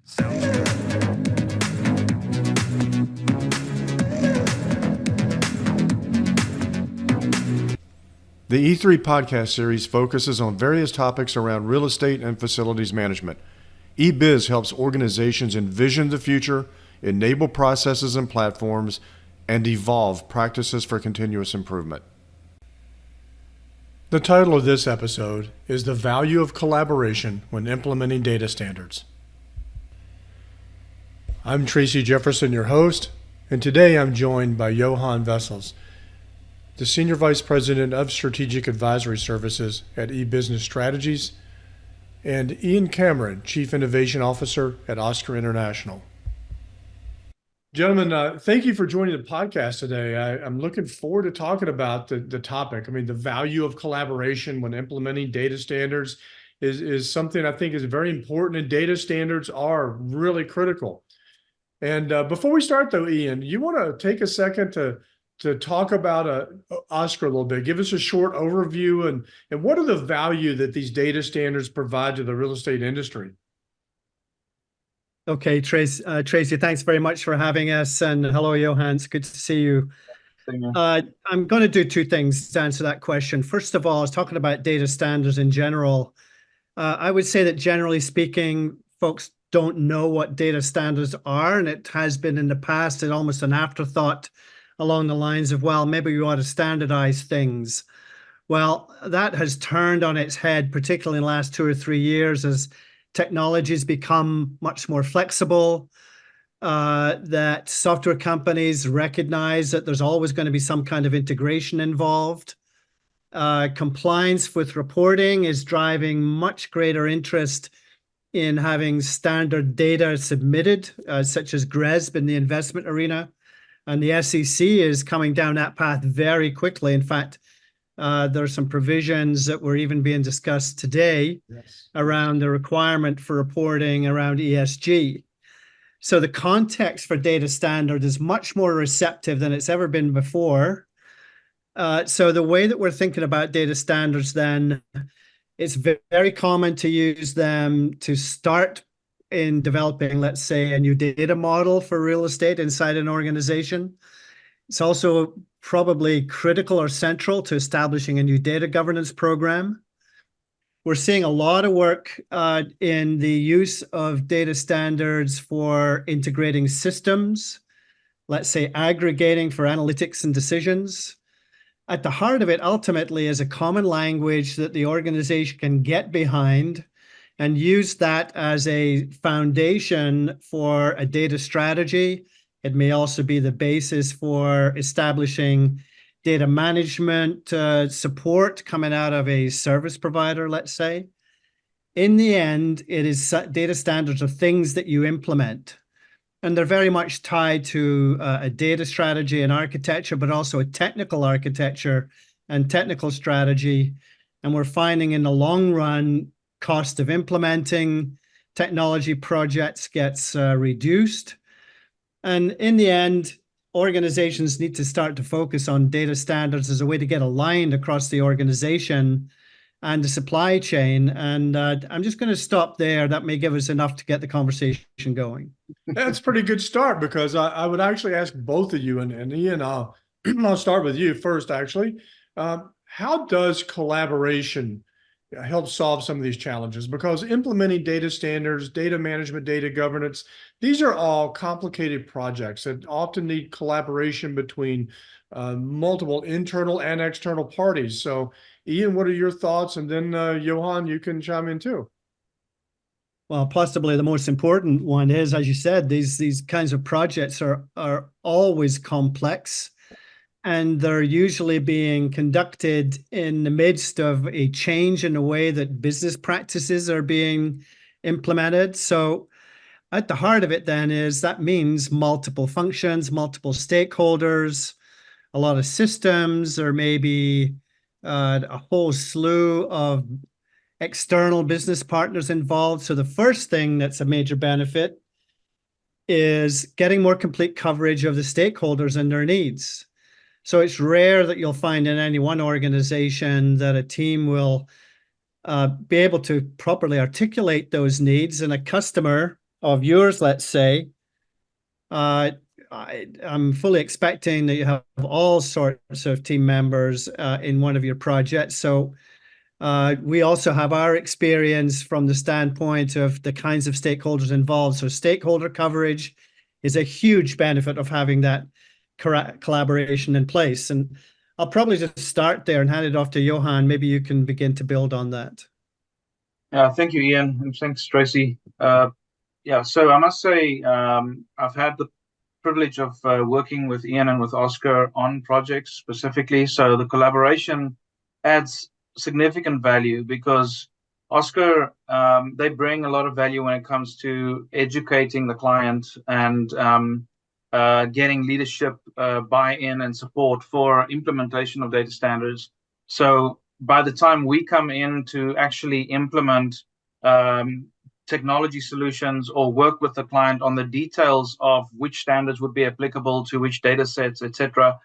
The E3 podcast series focuses on various topics around real estate and facilities management. EBIZ helps organizations envision the future, enable processes and platforms, and evolve practices for continuous improvement. The title of this episode is The Value of Collaboration When Implementing Data Standards. I'm Tracy Jefferson, your host, and today I'm joined by Johan Vessels, the Senior Vice President of Strategic Advisory Services at eBusiness Strategies, and Ian Cameron, Chief Innovation Officer at OSCRE International. Gentlemen, thank you for joining the podcast today. I'm looking forward to talking about the topic. I mean, the value of collaboration when implementing data standards is something I think is very important, and data standards are really critical. And before we start, though, Ian, you want to take a second to talk about OSCRE a little bit. Give us a short overview and what are the value that these data standards provide to the real estate industry? Okay, Tracy, thanks very much for having us. And hello, Johan. It's good to see you. I'm going to do two things to answer that question. First of all, I was talking about data standards in general. I would say that generally speaking, folks don't know what data standards are, and it has been in the past almost an afterthought along the lines of, well, maybe we want to standardize things. Well, that has turned on its head, particularly in the last 2 or 3 years as technologies become much more flexible, that software companies recognize that there's always going to be some kind of integration involved. Compliance with reporting is driving much greater interest in having standard data submitted, such as GRESB in the investment arena. And the SEC is coming down that path very quickly. In fact, there are some provisions that were even being discussed today around the requirement for reporting around ESG. So the context for data standard is much more receptive than it's ever been before. So the way that we're thinking about data standards then, it's very common to use them to start in developing, let's say, a new data model for real estate inside an organization. It's also probably critical or central to establishing a new data governance program. We're seeing a lot of work in the use of data standards for integrating systems, let's say aggregating for analytics and decisions. At the heart of it, ultimately, is a common language that the organization can get behind and use that as a foundation for a data strategy. It may also be the basis for establishing data management support coming out of a service provider, let's say. In the end, it is data standards are things that you implement. And they're very much tied to a data strategy and architecture, but also a technical architecture and technical strategy. And we're finding in the long run, cost of implementing technology projects gets reduced. And in the end, organizations need to start to focus on data standards as a way to get aligned across the organization and the supply chain. And I'm just going to stop there. That may give us enough to get the conversation going. That's a pretty good start, because I would actually ask both of you, and Ian, I'll start with you first, actually. How does collaboration help solve some of these challenges? Because implementing data standards, data management, data governance, these are all complicated projects that often need collaboration between multiple internal and external parties. So Ian, what are your thoughts? And then Johan, you can chime in too. Well, possibly the most important one is, as you said, these kinds of projects are always complex. And they're usually being conducted in the midst of a change in the way that business practices are being implemented. So at the heart of it then is that means multiple functions, multiple stakeholders, a lot of systems, or maybe a whole slew of external business partners involved. So the first thing that's a major benefit is getting more complete coverage of the stakeholders and their needs. So it's rare that you'll find in any one organization that a team will be able to properly articulate those needs, and a customer of yours, let's say, I'm fully expecting that you have all sorts of team members in one of your projects. So we also have our experience from the standpoint of the kinds of stakeholders involved. So stakeholder coverage is a huge benefit of having that collaboration in place. And I'll probably just start there and hand it off to Johan. Maybe you can begin to build on that. Yeah, thank you, Ian, and thanks, Tracy. Yeah, so I must say I've had the privilege of working with Ian and with OSCRE on projects specifically. So the collaboration adds significant value because OSCRE, they bring a lot of value when it comes to educating the client and getting leadership buy-in and support for implementation of data standards. So by the time we come in to actually implement technology solutions or work with the client on the details of which standards would be applicable to which data sets, etc.,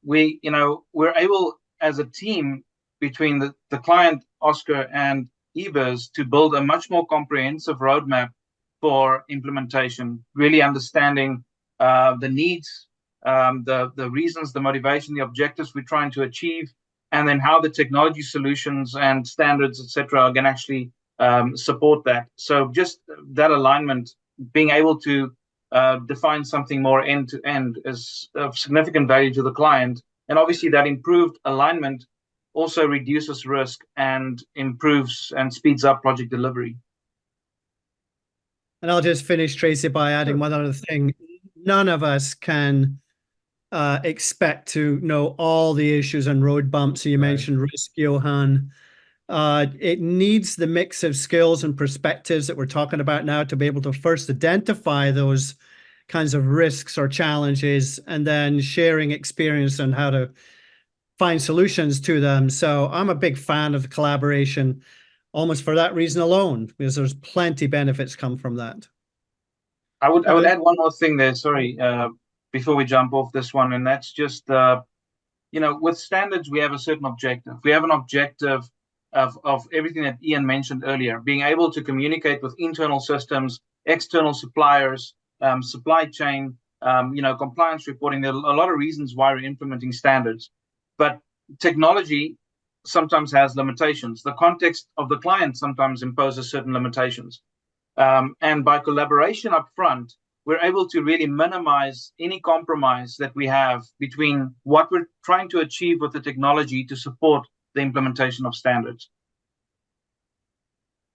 we're able as a team between the client, OSCRE, and EBIZ to build a much more comprehensive roadmap for implementation, really understanding the needs, the reasons, the motivation, the objectives we're trying to achieve, and then how the technology solutions and standards, etc., are going to actually support that. So just that alignment, being able to define something more end-to-end is of significant value to the client. And obviously that improved alignment also reduces risk and improves and speeds up project delivery. And I'll just finish, Tracy, by adding one other thing. None of us can expect to know all the issues and road bumps. So you mentioned risk, Johan. It needs the mix of skills and perspectives that we're talking about now to be able to first identify those kinds of risks or challenges and then sharing experience on how to find solutions to them. So I'm a big fan of the collaboration almost for that reason alone, because there's plenty benefits come from that. I would add one more thing there, sorry, before we jump off this one, and that's just, with standards, we have a certain objective. We have an objective of everything that Ian mentioned earlier, being able to communicate with internal systems, external suppliers, supply chain, compliance reporting. There are a lot of reasons why we're implementing standards, but technology sometimes has limitations. The context of the client sometimes imposes certain limitations. And by collaboration up front, we're able to really minimize any compromise that we have between what we're trying to achieve with the technology to support the implementation of standards.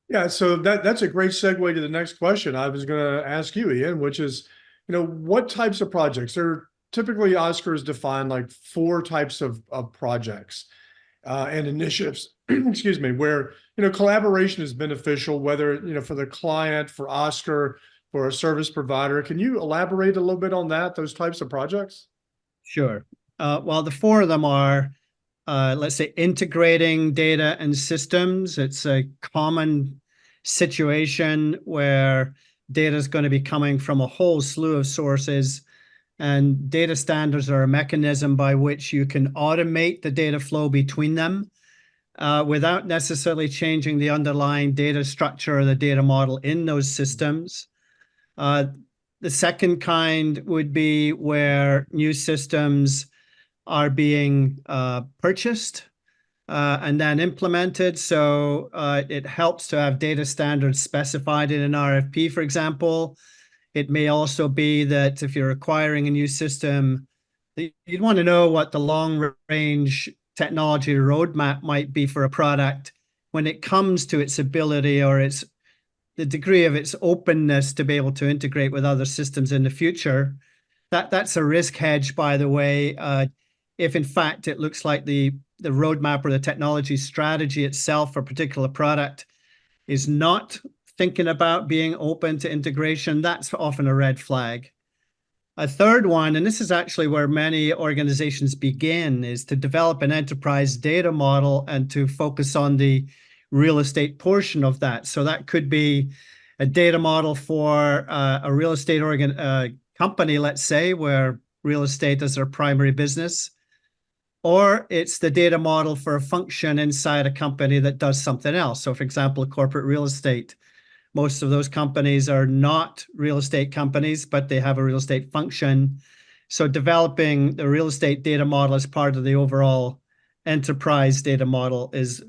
Yeah, so that's a great segue to the next question I was going to ask you, Ian, which is, what types of projects? Typically, OSCRE is defined like 4 types of projects and initiatives, excuse me, where, collaboration is beneficial, whether, for the client, for OSCRE, for a service provider. Can you elaborate a little bit on that, those types of projects? Sure. Well, the 4 of them are, let's say, integrating data and systems. It's a common situation where data is going to be coming from a whole slew of sources, and data standards are a mechanism by which you can automate the data flow between them without necessarily changing the underlying data structure or the data model in those systems. The second kind would be where new systems are being purchased and then implemented. So it helps to have data standards specified in an RFP, for example. It may also be that if you're acquiring a new system, you'd want to know what the long-range technology roadmap might be for a product when it comes to its ability or the degree of its openness to be able to integrate with other systems in the future. That's a risk hedge, by the way. If in fact it looks like the roadmap or the technology strategy itself for a particular product is not thinking about being open to integration, that's often a red flag. A third one, and this is actually where many organizations begin, is to develop an enterprise data model and to focus on the real estate portion of that. So that could be a data model for a real estate company, let's say, where real estate is their primary business. Or it's the data model for a function inside a company that does something else. So for example, corporate real estate, Most of those companies are not real estate companies, but they have a real estate function. So developing the real estate data model as part of the overall enterprise data model is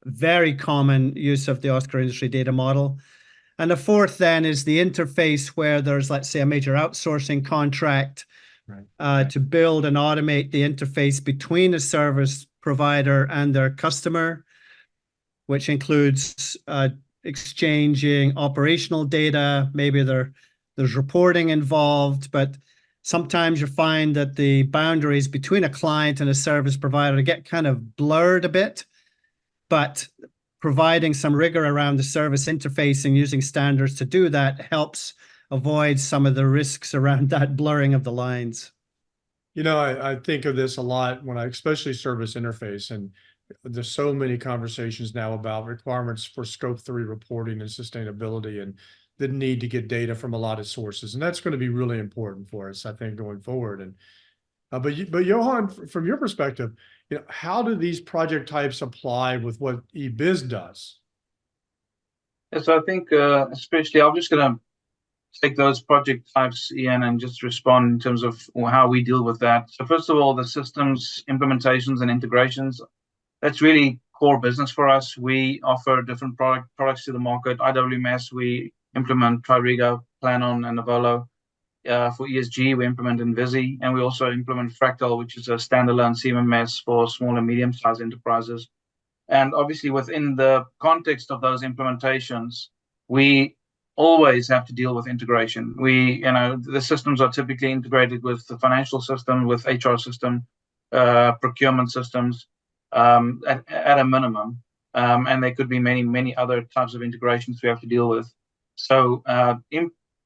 very common use of the OSCRE industry data model. And the fourth then is the interface where there's, let's say, a major outsourcing contract to build and automate the interface between a service provider and their customer, which includes exchanging operational data. Maybe there's reporting involved, but sometimes you find that the boundaries between a client and a service provider get kind of blurred a bit, but providing some rigor around the service interface and using standards to do that helps avoid some of the risks around that blurring of the lines. You know, I think of this a lot when especially service interface, and there's so many conversations now about requirements for scope 3 reporting and sustainability and the need to get data from a lot of sources. And that's going to be really important for us, I think, going forward. And but Johan, from your perspective, how do these project types apply with what EBIZ does? So I think especially, I'm just going to take those project types, Ian, and just respond in terms of how we deal with that. So first of all, the systems, implementations, and integrations, that's really core business for us. We offer different products to the market. IWMS, we implement Tririga, Planon, and Avolo. For ESG, we implement EBIZ, and we also implement Fractal, which is a standalone CMMS for small and medium-sized enterprises. And obviously, within the context of those implementations, we always have to deal with integration. The systems are typically integrated with the financial system, with HR system, procurement systems at a minimum. And there could be many other types of integrations we have to deal with. So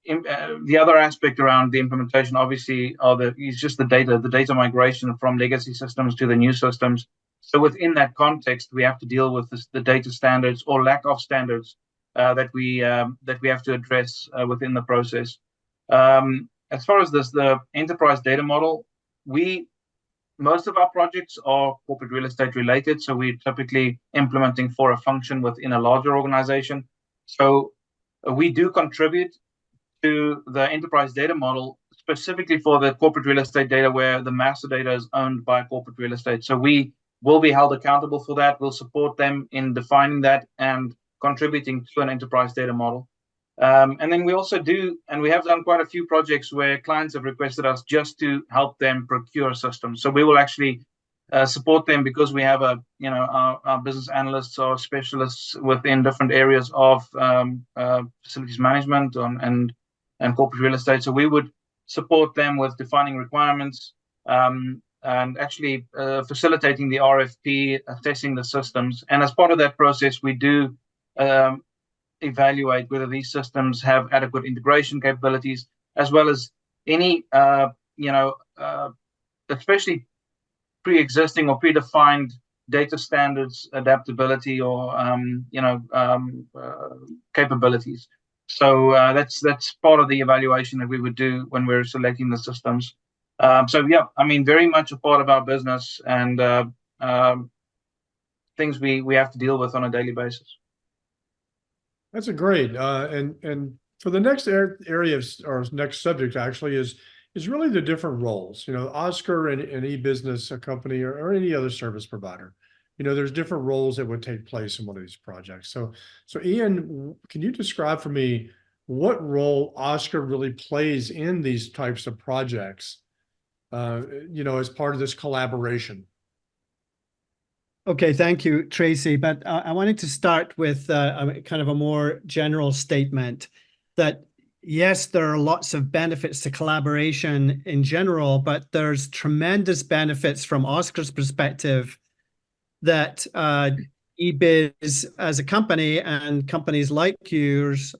the other aspect around the implementation, obviously, is just the data migration from legacy systems to the new systems. So within that context, we have to deal with the data standards or lack of standards that we have to address within the process. As far as the enterprise data model, most of our projects are corporate real estate related, so we're typically implementing for a function within a larger organization. So we do contribute to the enterprise data model specifically for the corporate real estate data where the master data is owned by corporate real estate. So we will be held accountable for that. We'll support them in defining that and contributing to an enterprise data model. And then we also do, and we have done quite a few projects where clients have requested us just to help them procure systems. So we will actually support them because we have our business analysts or specialists within different areas of facilities management and corporate real estate. So we would support them with defining requirements and actually facilitating the RFP, assessing the systems. And as part of that process, we do evaluate whether these systems have adequate integration capabilities, as well as any, especially pre-existing or predefined data standards, adaptability, or capabilities. So that's part of the evaluation that we would do when we're selecting the systems. Very much a part of our business and things we have to deal with on a daily basis. That's a great. And for the next area or next subject actually is really the different roles. OSCRE and e-business, a company or any other service provider. There's different roles that would take place in one of these projects. So Ian, can you describe for me what role OSCRE really plays in these types of projects, as part of this collaboration? Okay, thank you, Tracy. But I wanted to start with kind of a more general statement that, yes, there are lots of benefits to collaboration in general, but there's tremendous benefits from OSCRE's perspective that EBIZ as a company and companies like yours,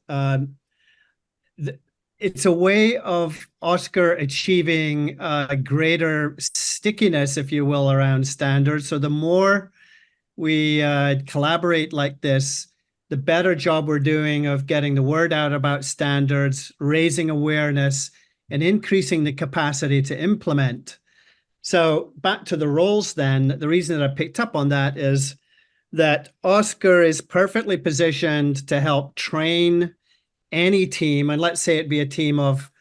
it's a way of OSCRE achieving a greater stickiness, if you will, around standards. So the more we collaborate like this, the better job we're doing of getting the word out about standards, raising awareness, and increasing the capacity to implement. So back to the roles then, the reason that I picked up on that is that OSCRE is perfectly positioned to help train any team, and let's say it be a team of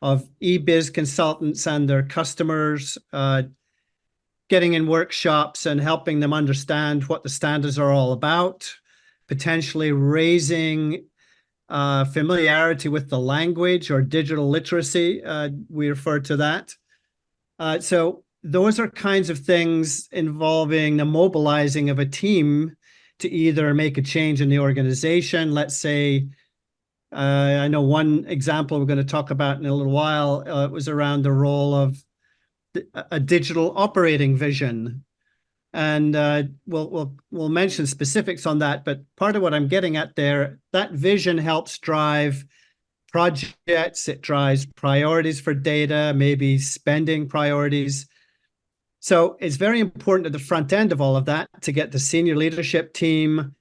EBIZ consultants and their customers, getting in workshops and helping them understand what the standards are all about, potentially raising familiarity with the language or digital literacy, we refer to that. So those are kinds of things involving the mobilizing of a team to either make a change in the organization. Let's say, I know one example we're going to talk about in a little while, was around the role of a digital operating vision. And we'll mention specifics on that, but part of what I'm getting at there, that vision helps drive projects, it drives priorities for data, maybe spending priorities. So it's very important at the front end of all of that to get the senior leadership team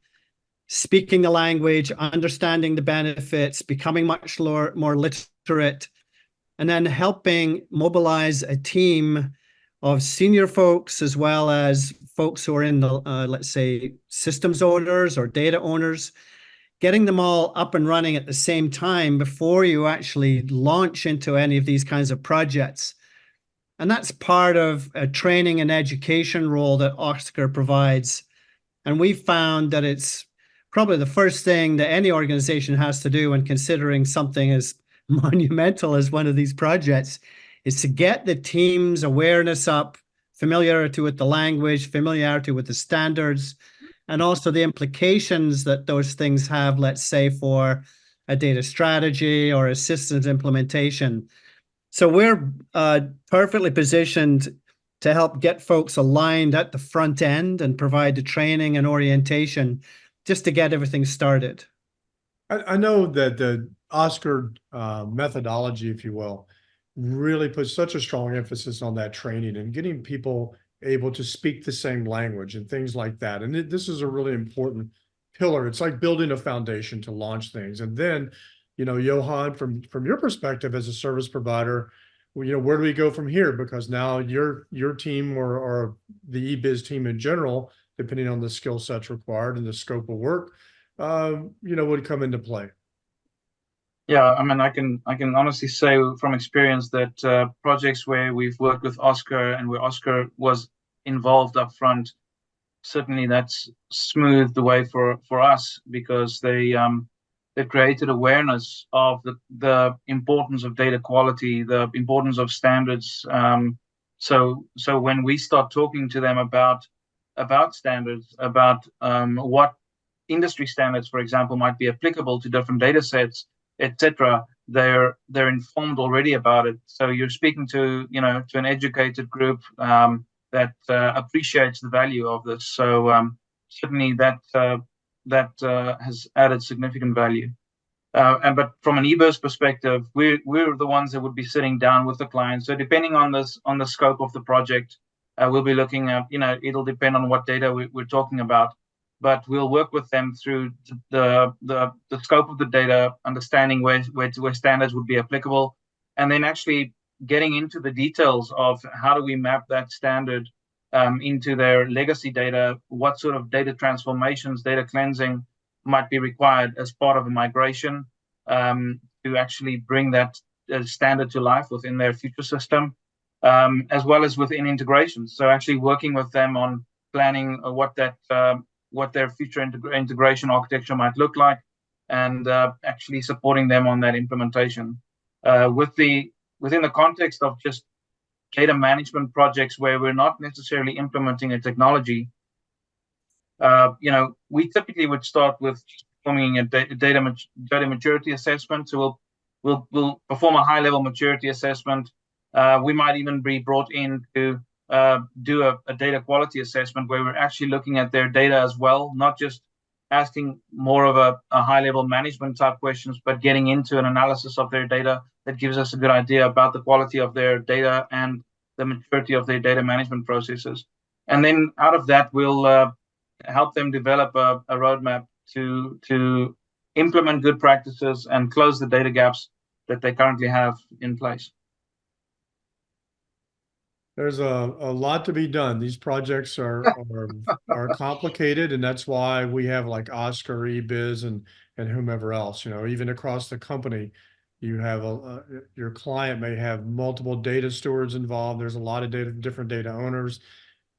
speaking the language, understanding the benefits, becoming much more literate, and then helping mobilize a team of senior folks as well as folks who are in the, let's say, systems owners or data owners, getting them all up and running at the same time before you actually launch into any of these kinds of projects. And that's part of a training and education role that OSCRE provides. And we found that it's probably the first thing that any organization has to do when considering something as monumental as one of these projects is to get the team's awareness up, familiarity with the language, familiarity with the standards, and also the implications that those things have, let's say, for a data strategy or a systems implementation. So we're perfectly positioned to help get folks aligned at the front end and provide the training and orientation just to get everything started. I know that the OSCRE methodology, if you will, really puts such a strong emphasis on that training and getting people able to speak the same language and things like that. And this is a really important pillar. It's like building a foundation to launch things. And then, Johan, from your perspective as a service provider, where do we go from here? Because now your team or the EBIZ team in general, depending on the skill sets required and the scope of work, would come into play. Yeah, I mean, I can honestly say from experience that projects where we've worked with OSCRE and where OSCRE was involved up front, certainly that's smoothed the way for us, because they created awareness of the importance of data quality, the importance of standards. So when we start talking to them about standards, about what industry standards, for example, might be applicable to different data sets, etc., they're informed already about it. So you're speaking to an educated group that appreciates the value of this. So certainly that has added significant value. But from an EBIZ perspective, we're the ones that would be sitting down with the client. So depending on the scope of the project, we'll be looking at, it'll depend on what data we're talking about. But we'll work with them through the scope of the data, understanding where standards would be applicable, and then actually getting into the details of how do we map that standard into their legacy data, what sort of data transformations, data cleansing might be required as part of a migration to actually bring that standard to life within their future system, as well as within integrations. So actually working with them on planning what their future integration architecture might look like, and actually supporting them on that implementation. Within the context of just data management projects where we're not necessarily implementing a technology, we typically would start with performing a data maturity assessment. So we'll perform a high-level maturity assessment. We might even be brought in to do a data quality assessment where we're actually looking at their data as well, not just asking more of a high-level management type questions, but getting into an analysis of their data that gives us a good idea about the quality of their data and the maturity of their data management processes. And then out of that, we'll help them develop a roadmap to implement good practices and close the data gaps that they currently have in place. There's a lot to be done. These projects are complicated, and that's why we have like OSCRE, EBIZ, and whomever else. You know, even across the company, you have your client may have multiple data stewards involved. There's a lot of different data owners.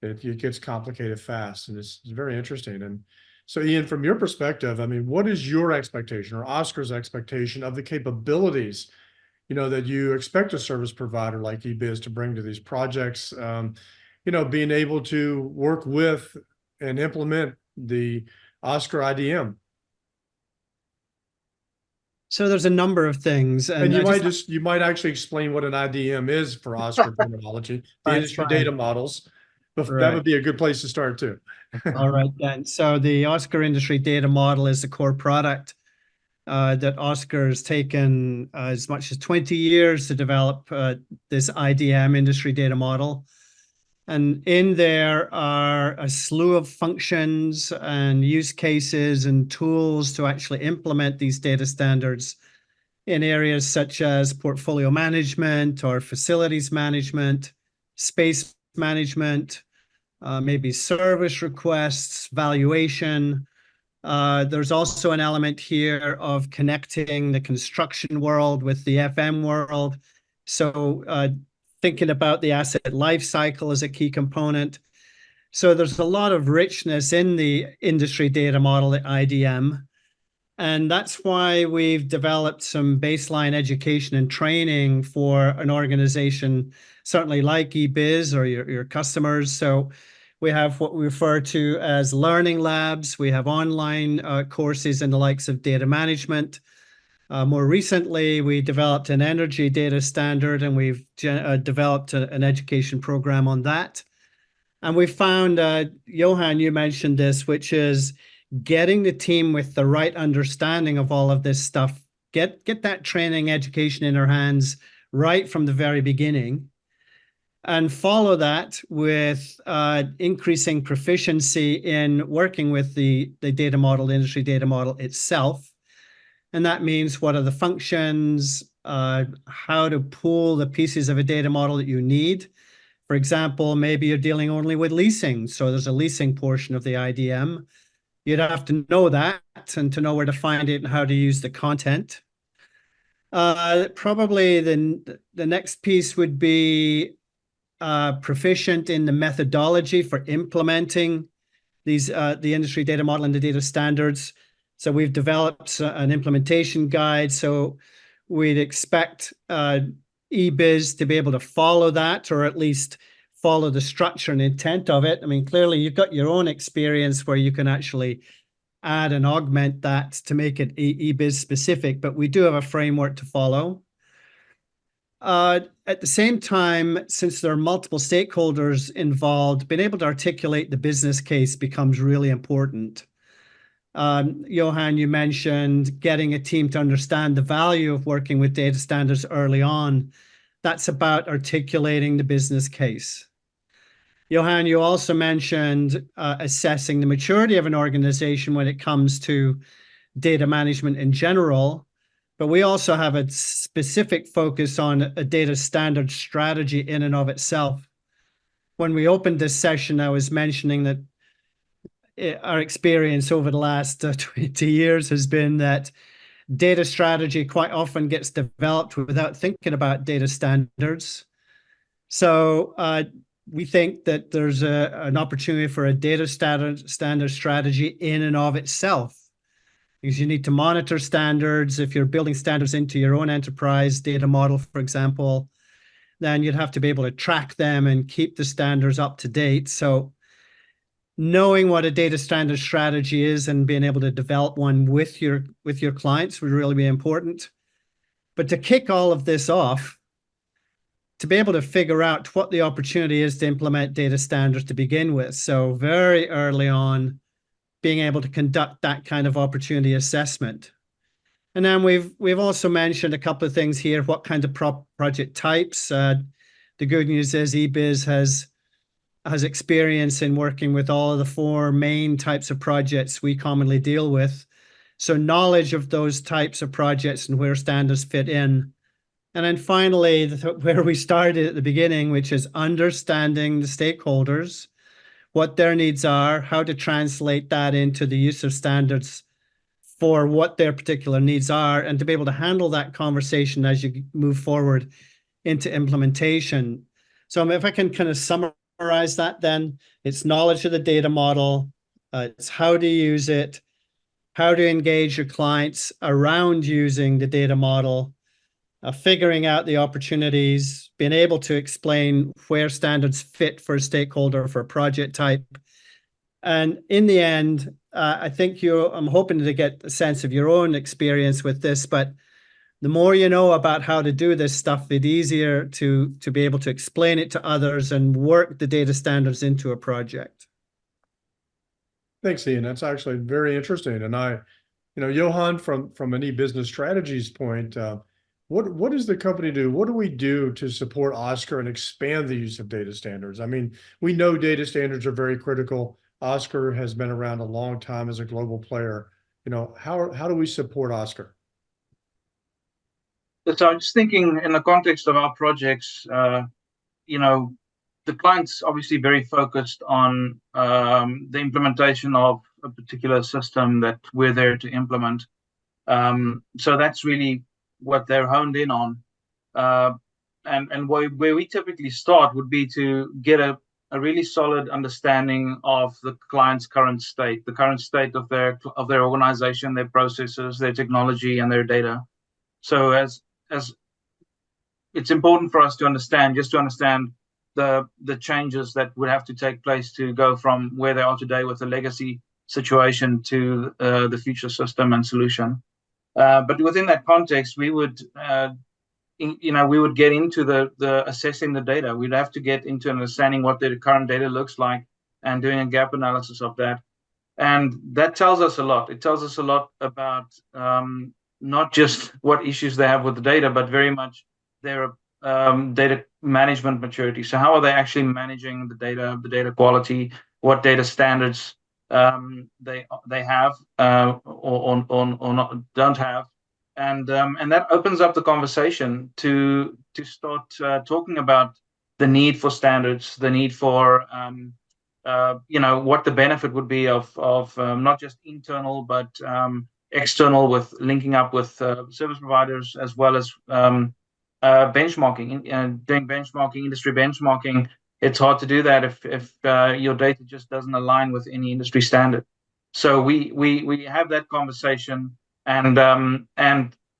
It gets complicated fast, and it's very interesting. And so, Ian, from your perspective, I mean, what is your expectation or Oscar's expectation of the capabilities, that you expect a service provider like EBIZ to bring to these projects? Being able to work with and implement the OSCRE IDM. So there's a number of things, and you might actually explain what an IDM is for OSCRE terminology, the industry data models. But that would be a good place to start too. All right, then. So the OSCRE industry data model is the core product that OSCRE has taken as much as 20 years to develop this IDM industry data model. And in there are a slew of functions and use cases and tools to actually implement these data standards in areas such as portfolio management or facilities management, space management, maybe service requests, valuation. There's also an element here of connecting the construction world with the FM world. So thinking about the asset life cycle as a key component. So there's a lot of richness in the industry data model at IDM. And that's why we've developed some baseline education and training for an organization, certainly like EBIZ or your customers. So we have what we refer to as learning labs. We have online courses in the likes of data management. More recently, we developed an energy data standard, and we've developed an education program on that. And we found, Johan, you mentioned this, which is getting the team with the right understanding of all of this stuff, get that training education in their hands right from the very beginning, and follow that with increasing proficiency in working with the data model, the industry data model itself. And that means what are the functions, how to pull the pieces of a data model that you need. For example, maybe you're dealing only with leasing, so there's a leasing portion of the IDM. You'd have to know that and to know where to find it and how to use the content. Probably the next piece would be proficient in the methodology for implementing these the industry data model and the data standards. So we've developed an implementation guide. So we'd expect EBIZ to be able to follow that, or at least follow the structure and intent of it. I mean, clearly you've got your own experience where you can actually add and augment that to make it EBIZ specific, but we do have a framework to follow. At the same time, since there are multiple stakeholders involved, being able to articulate the business case becomes really important. Johan, you mentioned getting a team to understand the value of working with data standards early on. That's about articulating the business case. Johan, you also mentioned assessing the maturity of an organization when it comes to data management in general, but we also have a specific focus on a data standard strategy in and of itself. When we opened this session, I was mentioning that our experience over the last 20 years has been that data strategy quite often gets developed without thinking about data standards. So we think that there's an opportunity for a data standard strategy in and of itself, because you need to monitor standards. If you're building standards into your own enterprise data model, for example, then you'd have to be able to track them and keep the standards up to date. So knowing what a data standard strategy is and being able to develop one with your clients would really be important. But to kick all of this off, to be able to figure out what the opportunity is to implement data standards to begin with. So very early on, being able to conduct that kind of opportunity assessment. And then we've also mentioned a couple of things here, what kind of project types. The good news is EBIZ has experience in working with all of the four main types of projects we commonly deal with. So knowledge of those types of projects and where standards fit in And then finally, where we started at the beginning, which is understanding the stakeholders, what their needs are, how to translate that into the use of standards for what their particular needs are, and to be able to handle that conversation as you move forward into implementation. So if I can kind of summarize that, then it's knowledge of the data model, it's how to use it, how to engage your clients around using the data model, figuring out the opportunities, being able to explain where standards fit for a stakeholder, for a project type. And in the end, I think I'm hoping to get a sense of your own experience with this, but the more you know about how to do this stuff, the easier to be able to explain it to others and work the data standards into a project. Thanks, Ian. That's actually very interesting. And Johan, from an e-business strategies point, what does the company do? What do we do to support OSCRE and expand the use of data standards? I mean, we know data standards are very critical. OSCRE has been around a long time as a global player. How do we support OSCRE? So I'm just thinking in the context of our projects, the client's obviously very focused on the implementation of a particular system that we're there to implement. So that's really what they're honed in on. And where we typically start would be to get a really solid understanding of the client's current state, the current state of their organization, their processes, their technology, and their data. So as it's important for us to understand the changes that would have to take place to go from where they are today with the legacy situation to the future system and solution. But within that context, we would get into the assessing the data. We'd have to get into understanding what the current data looks like and doing a gap analysis of that. And that tells us a lot. It tells us a lot about not just what issues they have with the data, but very much their data management maturity. So how are they actually managing the data quality, what data standards they have or not, don't have, and that opens up the conversation to start talking about the need for standards, the need for what the benefit would be of not just internal but external, with linking up with service providers, as well as benchmarking, doing benchmarking, industry benchmarking. It's hard to do that if your data just doesn't align with any industry standard. So we have that conversation, and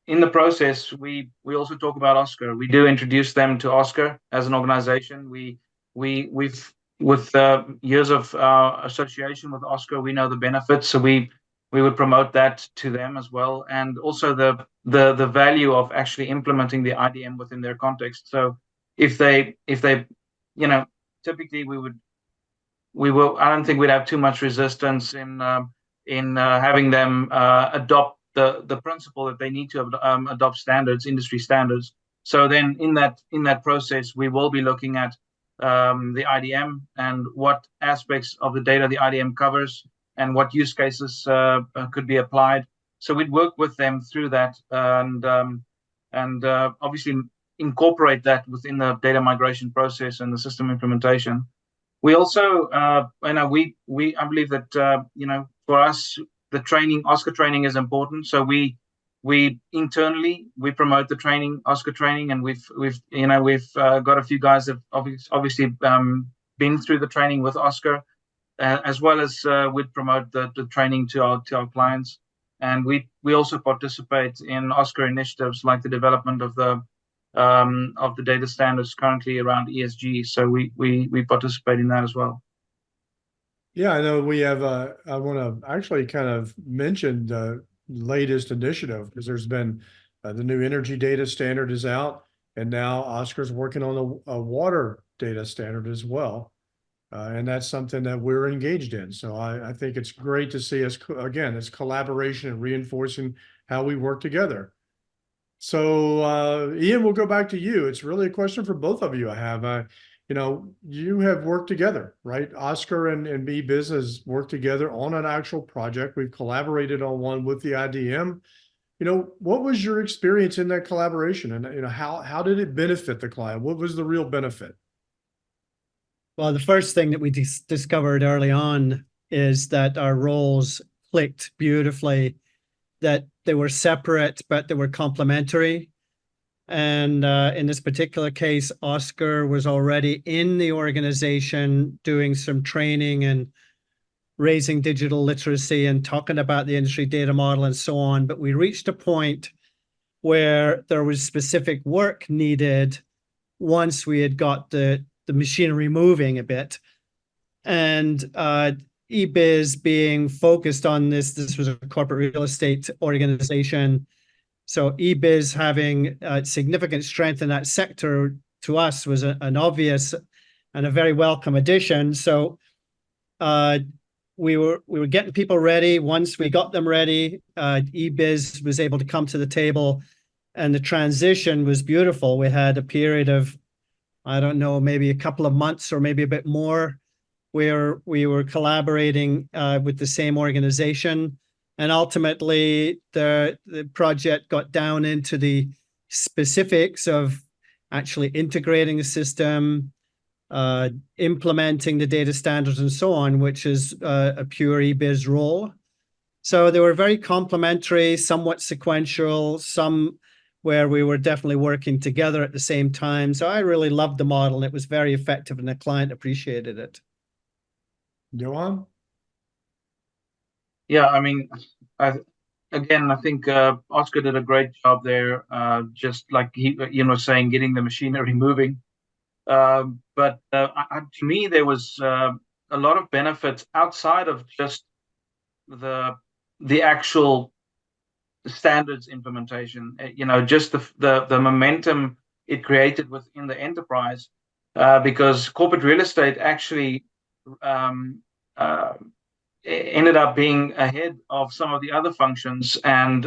in the process, we also talk about OSCRE. We do introduce them to OSCRE as an organization. We've with years of association with OSCRE, we know the benefits, so we would promote that to them as well, and also the value of actually implementing the IDM within their context. So if they typically we will. I don't think we'd have too much resistance in having them adopt the principle that they need to adopt standards, industry standards. So then in that process, we will be looking at the IDM and what aspects of the data the IDM covers and what use cases could be applied. So we'd work with them through that and obviously incorporate that within the data migration process and the system implementation. We also, I believe that for us, the training, OSCRE training is important. So we internally promote the training, OSCRE training, and we've got a few guys that obviously been through the training with OSCRE, as well as we'd promote the training to our clients. And we also participate in OSCRE initiatives like the development of the data standards currently around ESG. So we participate in that as well. Yeah, I know we have. I want to actually kind of mention the latest initiative, because there's been the new energy data standard is out, and now OSCRE is working on a water data standard as well. And that's something that we're engaged in. So I think it's great to see us, again, it's collaboration and reinforcing how we work together. So Ian, we'll go back to you. It's really a question for both of you I have. You have worked together, right? OSCRE and EBIZ worked together on an actual project. We've collaborated on one with the IDM. What was your experience in that collaboration, and how did it benefit the client? What was the real benefit? Well, the first thing that we discovered early on is that our roles clicked beautifully, that they were separate, but they were complementary. And in this particular case, OSCRE was already in the organization doing some training and raising digital literacy and talking about the industry data model and so on. But we reached a point where there was specific work needed once we had got the machinery moving a bit. And EBIZ being focused on this was a corporate real estate organization. So EBIZ having significant strength in that sector to us was an obvious and a very welcome addition. So we were getting people ready. Once we got them ready, EBIZ was able to come to the table, and the transition was beautiful. We had a period of, I don't know, maybe a couple of months or maybe a bit more, where we were collaborating with the same organization. And ultimately, the project got down into the specifics of actually integrating the system, implementing the data standards and so on, which is a pure EBIZ role. So they were very complementary, somewhat sequential, some where we were definitely working together at the same time. So I really loved the model, and it was very effective, and the client appreciated it. Johan? Yeah, I mean, I think OSCRE did a great job there, just like he, saying, getting the machinery moving. But to me, there was a lot of benefits outside of just the actual standards implementation. Just the momentum it created within the enterprise, because corporate real estate actually ended up being ahead of some of the other functions, and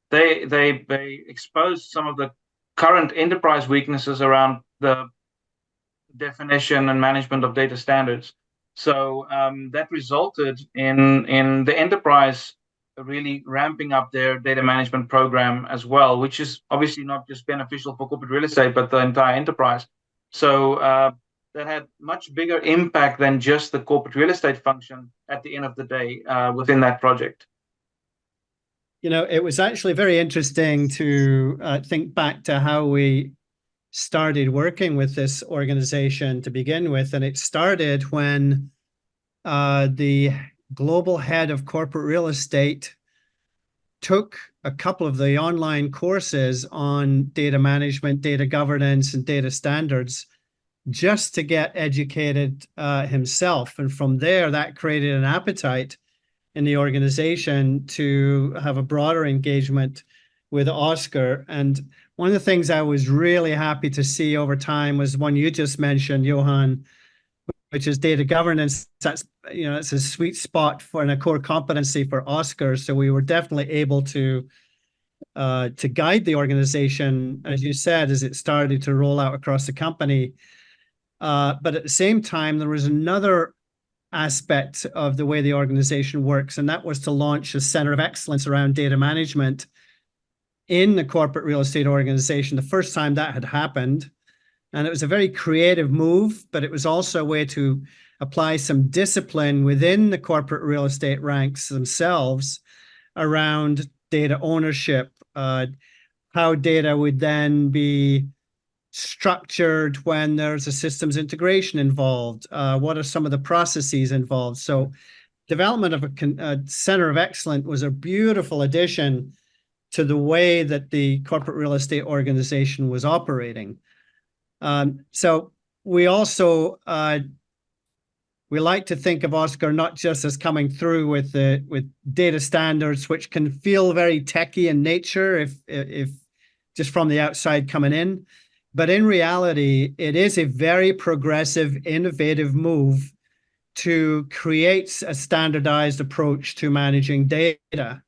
they exposed some of the current enterprise weaknesses around the definition and management of data standards. So that resulted in the enterprise really ramping up their data management program as well, which is obviously not just beneficial for corporate real estate, but the entire enterprise. So that had much bigger impact than just the corporate real estate function at the end of the day within that project. It was actually very interesting to think back to how we started working with this organization to begin with. And it started when the global head of corporate real estate took a couple of the online courses on data management, data governance, and data standards just to get educated himself. And from there, that created an appetite in the organization to have a broader engagement with OSCRE. And one of the things I was really happy to see over time was one you just mentioned, Johan, which is data governance. That's, it's a sweet spot and a core competency for OSCRE. So we were definitely able to guide the organization, as you said, as it started to roll out across the company. But at the same time, there was another aspect of the way the organization works, and that was to launch a center of excellence around data management in the corporate real estate organization, the first time that had happened. And it was a very creative move, but it was also a way to apply some discipline within the corporate real estate ranks themselves around data ownership, how data would then be structured when there's a systems integration involved, what are some of the processes involved. So development of a center of excellence was a beautiful addition to the way that the corporate real estate organization was operating. So we also we like to think of OSCRE not just as coming through with data standards, which can feel very techy in nature if just from the outside coming in, but in reality, it is a very progressive, innovative move to create a standardized approach to managing data.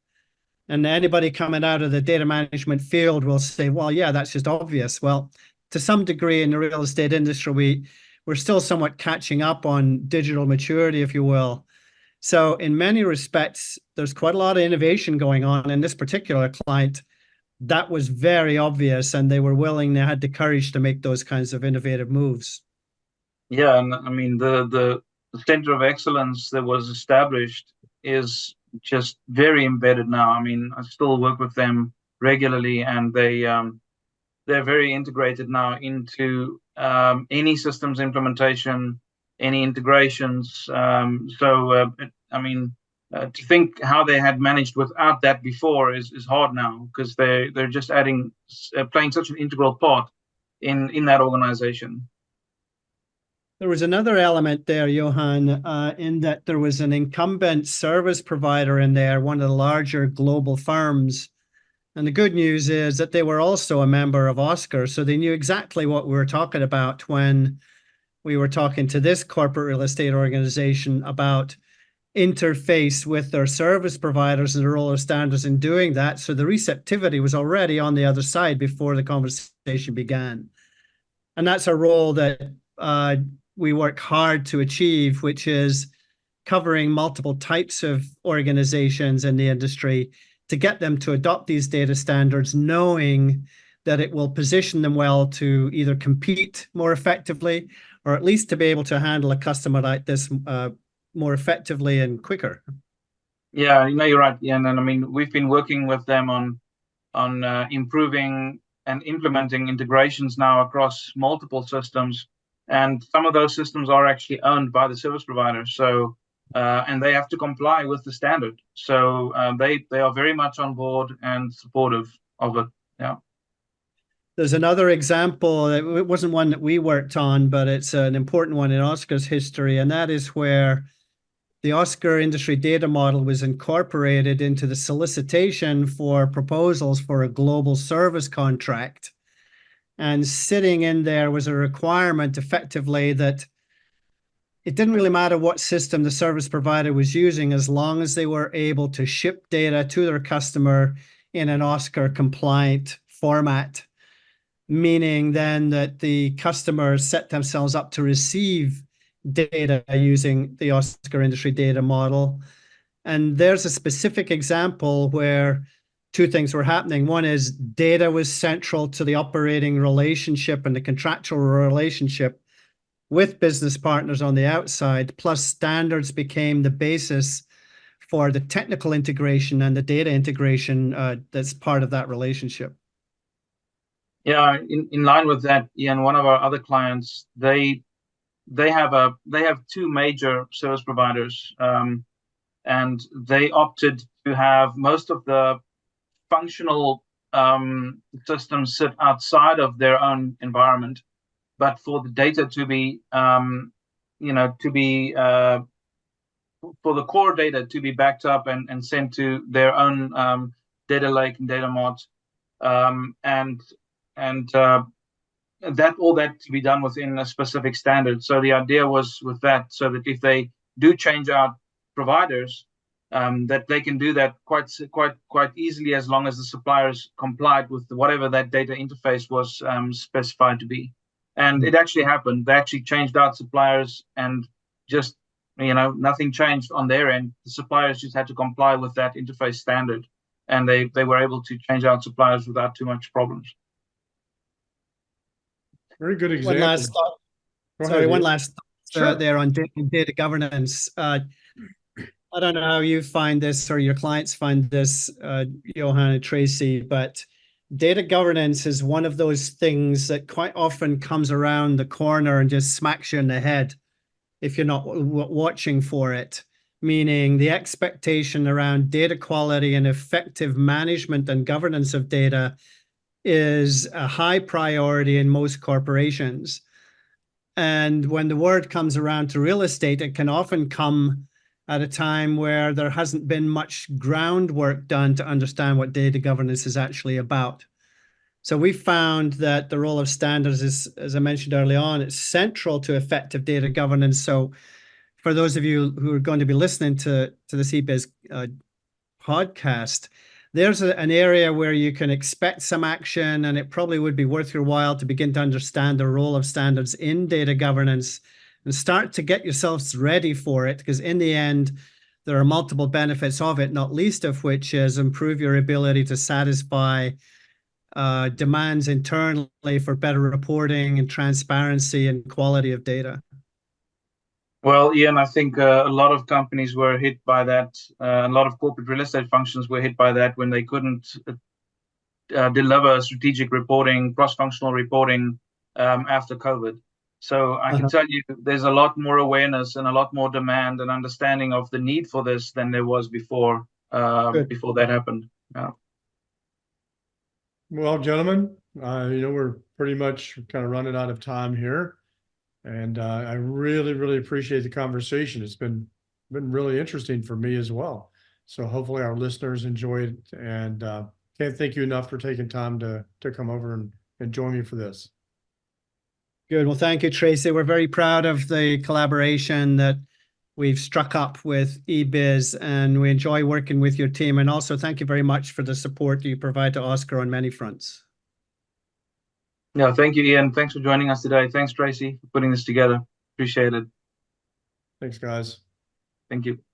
And anybody coming out of the data management field will say, well, yeah, that's just obvious. Well, to some degree in the real estate industry, we're still somewhat catching up on digital maturity, if you will. So in many respects, there's quite a lot of innovation going on in this particular client. That was very obvious, and they were willing, they had the courage to make those kinds of innovative moves. Yeah, and I mean the center of excellence that was established is just very embedded now. I mean, I still work with them regularly, and they're very integrated now into any systems implementation, any integrations. I mean, to think how they had managed without that before is hard now, because they're just playing such an integral part in that organization. There was another element there, Johan, in that there was an incumbent service provider in there, one of the larger global firms. And the good news is that they were also a member of OSCRE, so they knew exactly what we were talking about when we were talking to this corporate real estate organization about interface with their service providers and the role of standards in doing that. So the receptivity was already on the other side before the conversation began. And that's a role that we work hard to achieve, which is covering multiple types of organizations in the industry to get them to adopt these data standards, knowing that it will position them well to either compete more effectively or at least to be able to handle a customer like this more effectively and quicker. Yeah, you're right. Yeah, and I mean, we've been working with them on improving and implementing integrations now across multiple systems. And some of those systems are actually owned by the service provider. So, and they have to comply with the standard. So they are very much on board and supportive of it. Yeah. There's another example. It wasn't one that we worked on, but it's an important one in OSCRE's history. And that is where the OSCRE industry data model was incorporated into the solicitation for proposals for a global service contract. And sitting in there was a requirement effectively that it didn't really matter what system the service provider was using as long as they were able to ship data to their customer in an OSCRE compliant format, meaning then that the customers set themselves up to receive data using the OSCRE industry data model. And there's a specific example where two things were happening. One is data was central to the operating relationship and the contractual relationship with business partners on the outside, plus standards became the basis for the technical integration and the data integration that's part of that relationship. Yeah, in line with that, Ian, one of our other clients, they have two major service providers, and they opted to have most of the functional systems sit outside of their own environment, but for the data to be, for the core data to be backed up and sent to their own data lake and data mart, and that all that to be done within a specific standard. So the idea was with that, so that if they do change out providers, that they can do that quite easily as long as the suppliers complied with whatever that data interface was specified to be. And it actually happened. They actually changed out suppliers, and just nothing changed on their end. The suppliers just had to comply with that interface standard, and they were able to change out suppliers without too much problems. Very good example. One last thought there on data governance. I don't know how you find this or your clients find this, Johan and Tracy, but data governance is one of those things that quite often comes around the corner and just smacks you in the head if you're not watching for it. Meaning the expectation around data quality and effective management and governance of data is a high priority in most corporations. And when the word comes around to real estate, it can often come at a time where there hasn't been much groundwork done to understand what data governance is actually about. So we found that the role of standards is, as I mentioned early on, it's central to effective data governance. So for those of you who are going to be listening to this EBIZ podcast, there's an area where you can expect some action, and it probably would be worth your while to begin to understand the role of standards in data governance and start to get yourselves ready for it, because in the end, there are multiple benefits of it, not least of which is improve your ability to satisfy demands internally for better reporting and transparency and quality of data. Well, Ian, I think a lot of companies were hit by that. A lot of corporate real estate functions were hit by that when they couldn't deliver strategic reporting, cross-functional reporting after COVID. So I can tell you there's a lot more awareness and a lot more demand and understanding of the need for this than there was before that happened. Yeah. Well, gentlemen, we're pretty much kind of running out of time here. And I really, really appreciate the conversation. It's been really interesting for me as well. So hopefully our listeners enjoyed it, and can't thank you enough for taking time to come over and join me for this. Good. Well, thank you, Tracy. We're very proud of the collaboration that we've struck up with EBIZ, and we enjoy working with your team. And also thank you very much for the support you provide to OSCRE on many fronts. Yeah, thank you, Ian. Thanks for joining us today. Thanks, Tracy, for putting this together. Appreciate it. Thanks, guys. Thank you.